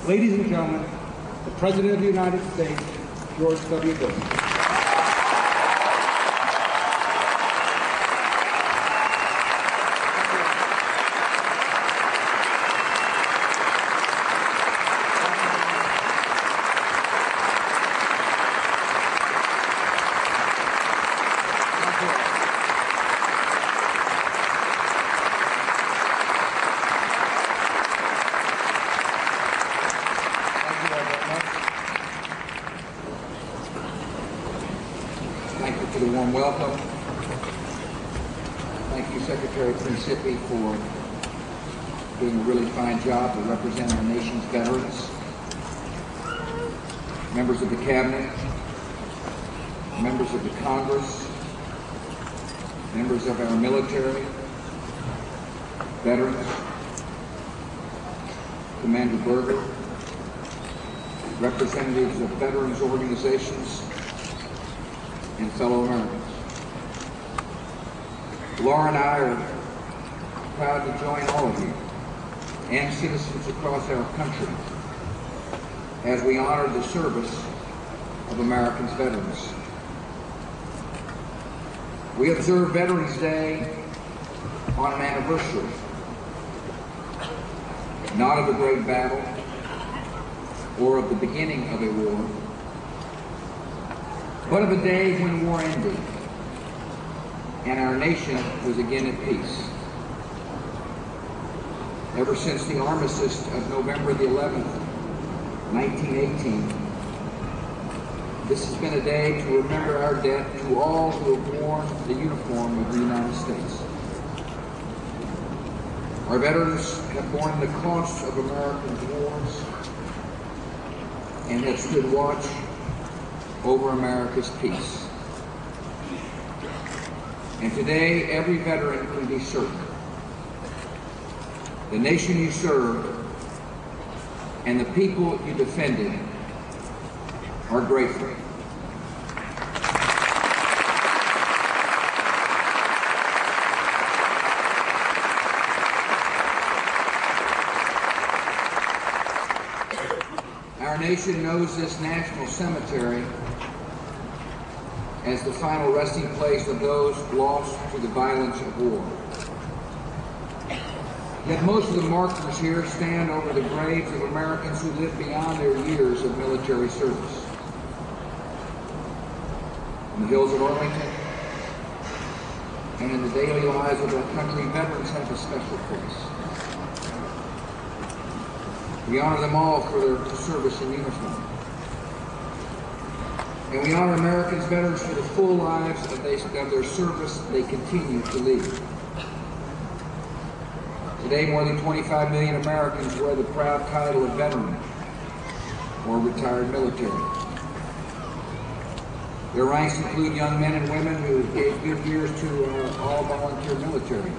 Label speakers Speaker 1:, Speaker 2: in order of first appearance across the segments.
Speaker 1: Ladies and gentlemen, the President of the United States, George W. Bush.
Speaker 2: Thank you for the warm welcome. Thank you, Secretary Presidency, for doing a really fine job of representing our nation's veterans. Members of the Cabinet, members of the Congress, members of our military, veterans, Commander Berger, representatives of veterans organizations, and fellow Americans. Laura and I are proud to join all of you and citizens across our country as we honor the service of America's veterans. We observe Veterans Day on an anniversary, not of a great battle or of the beginning of a war, but of a day when war ended and our nation was again at peace. Ever since the armistice of November the 11th, 1918, this has been a day to remember our debt to all who have worn the uniform of the United States. Our veterans have borne the cost of American wars and have stood watch over America's peace. And today, every veteran can be certain the nation you served and the people you defended are grateful. Our nation knows this national cemetery as the final resting place of those lost to the violence of war. Yet most of the markers here stand over the graves of Americans who lived beyond their years of military service. In the hills of Arlington and in the daily lives of our country, veterans have a special place. We honor them all for their service in uniform. And we honor Americans' veterans for the full lives of their service they continue to lead. Today, more than 25 million Americans wear the proud title of veteran or retired military. Their ranks include young men and women who gave good years to our all-volunteer military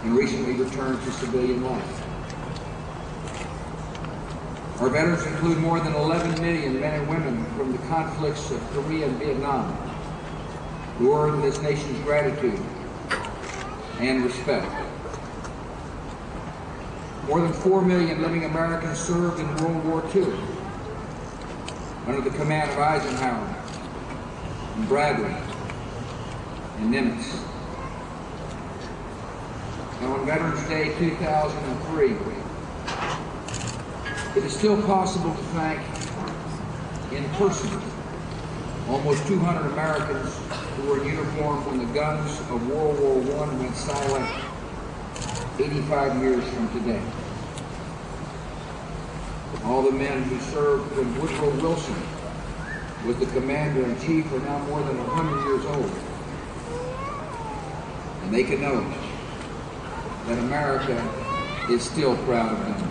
Speaker 2: and recently returned to civilian life. Our veterans include more than 11 million men and women from the conflicts of Korea and Vietnam who earn this nation's gratitude and respect. More than 4 million living Americans served in World War II under the command of Eisenhower and Bradley and Nimitz. And on Veterans Day 2003, it is still possible to thank in person almost 200 Americans who were in uniform when the guns of World War I went silent 85 years from today. All the men who served when Woodrow Wilson was the commander-in-chief are now more than 100 years old. And they can know that America is still proud of them.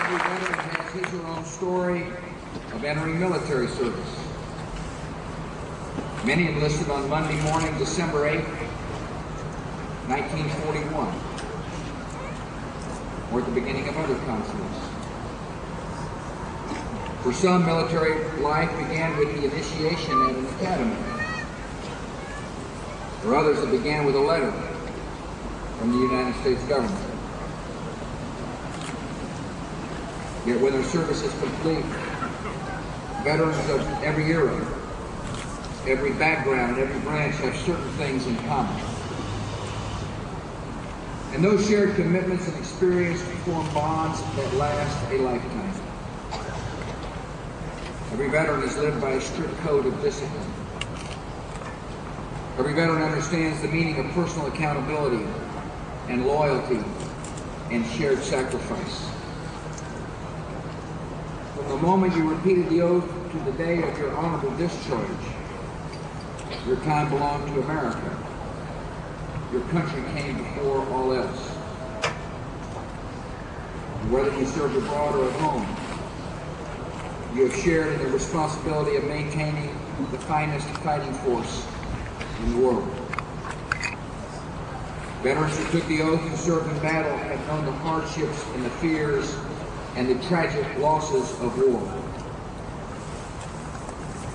Speaker 2: Every veteran has his or her own story of entering military service. Many enlisted on Monday morning, December 8, 1941, or at the beginning of other conflicts. For some, military life began with the initiation at an academy. For others, it began with a letter from the United States government. Yet when their service is complete, veterans of every era, every background, every branch have certain things in common. And those shared commitments and experience form bonds that last a lifetime. Every veteran is lived by a strict code of discipline. Every veteran understands the meaning of personal accountability and loyalty and shared sacrifice. From the moment you repeated the oath to the day of your honorable discharge, your time belonged to America. Your country came before all else. And whether you served abroad or at home, you have shared in the responsibility of maintaining the finest fighting force in the world. Veterans who took the oath and served in battle have known the hardships and the fears and the tragic losses of war.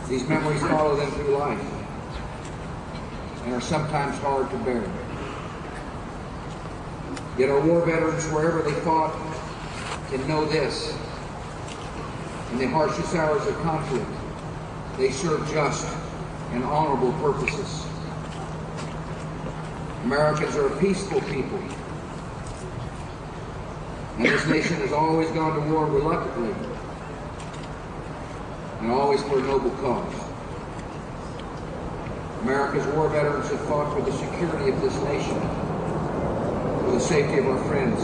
Speaker 2: These memories follow them through life and are sometimes hard to bear. Yet our war veterans, wherever they fought, can know this. In the harshest hours of conflict, they serve just and honorable purposes. Americans are a peaceful people, and this nation has always gone to war reluctantly and always for a noble cause. America's war veterans have fought for the security of this nation, for the safety of our friends,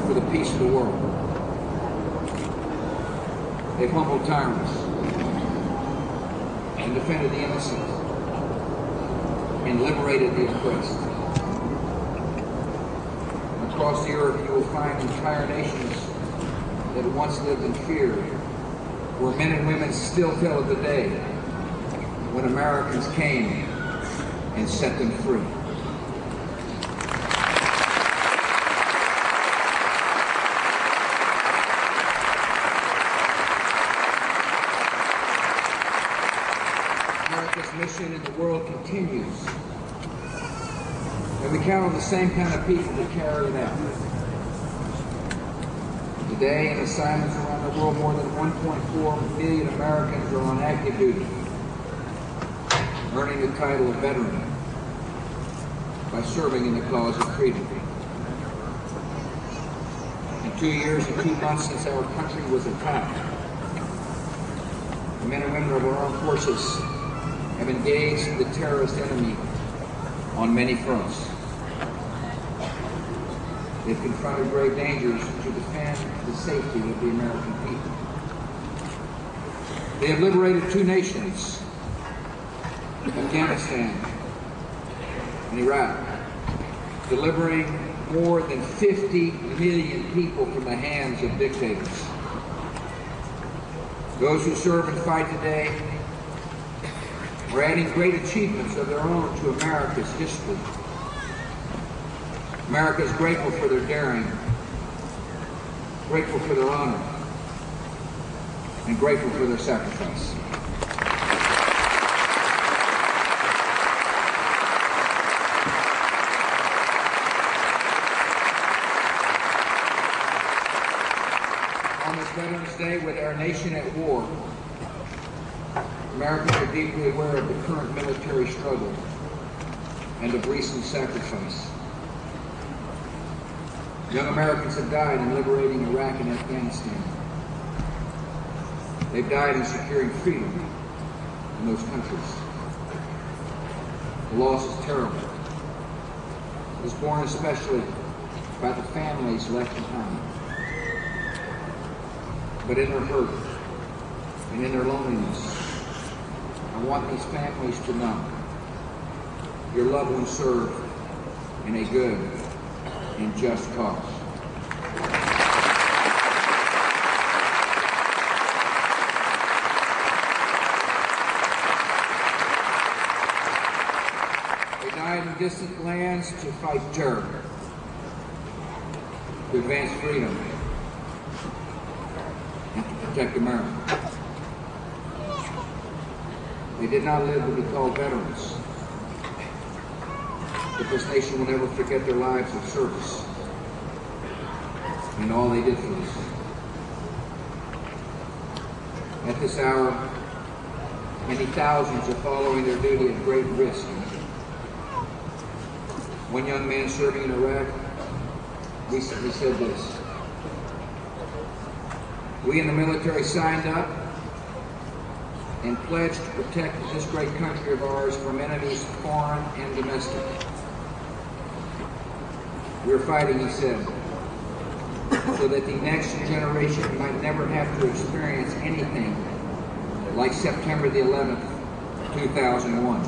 Speaker 2: for the peace of the world. They've humbled tyrants and defended the innocent and liberated the oppressed. Across the earth, you will find entire nations that once lived in fear, where men and women still tell of the day when Americans came and set them free. America's mission in the world continues, and we count on the same kind of people to carry it out. Today, in assignments around the world, more than 1.4 million Americans are on active duty, earning the title of veteran by serving in the cause of freedom. In 2 years and 2 months since our country was attacked, the men and women of our armed forces have engaged the terrorist enemy on many fronts. They've confronted grave dangers to defend the safety of the American people. They have liberated 2 nations, Afghanistan and Iraq, delivering more than 50 million people from the hands of dictators. Those who serve and fight today are adding great achievements of their own to America's history. America is grateful for their daring, grateful for their honor, and grateful for their sacrifice. On this Veterans Day, with our nation at war, Americans are deeply aware of the current military struggle and of recent sacrifice. Young Americans have died in liberating Iraq and Afghanistan. They've died in securing freedom in those countries. The loss is terrible. It is borne especially by the families left behind. But in their hurt and in their loneliness, I want these families to know your loved ones served in a good and just cause. They died in distant lands to fight terror, to advance freedom, and to protect America. They did not live to be called veterans, but this nation will never forget their lives of service and all they did for us. At this hour, many thousands are following their duty at great risk. One young man serving in Iraq recently said this: "We in the military signed up and pledged to protect this great country of ours from enemies foreign and domestic. We're fighting," he said, "so that the next generation might never have to experience anything like September the 11th, 2001.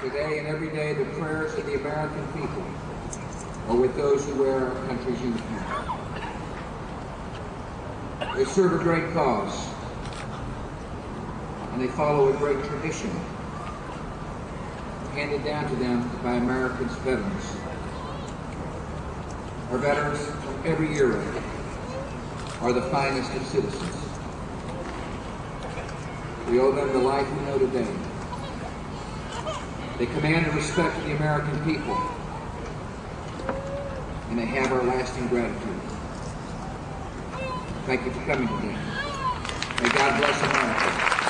Speaker 2: Today and every day, the prayers of the American people are with those who wear our country's uniform. They serve a great cause, and they follow a great tradition handed down to them by America's veterans. Our veterans from every era are the finest of citizens. We owe them the life we know today. They command the respect of the American people, and they have our lasting gratitude. Thank you for coming today. May God bless America.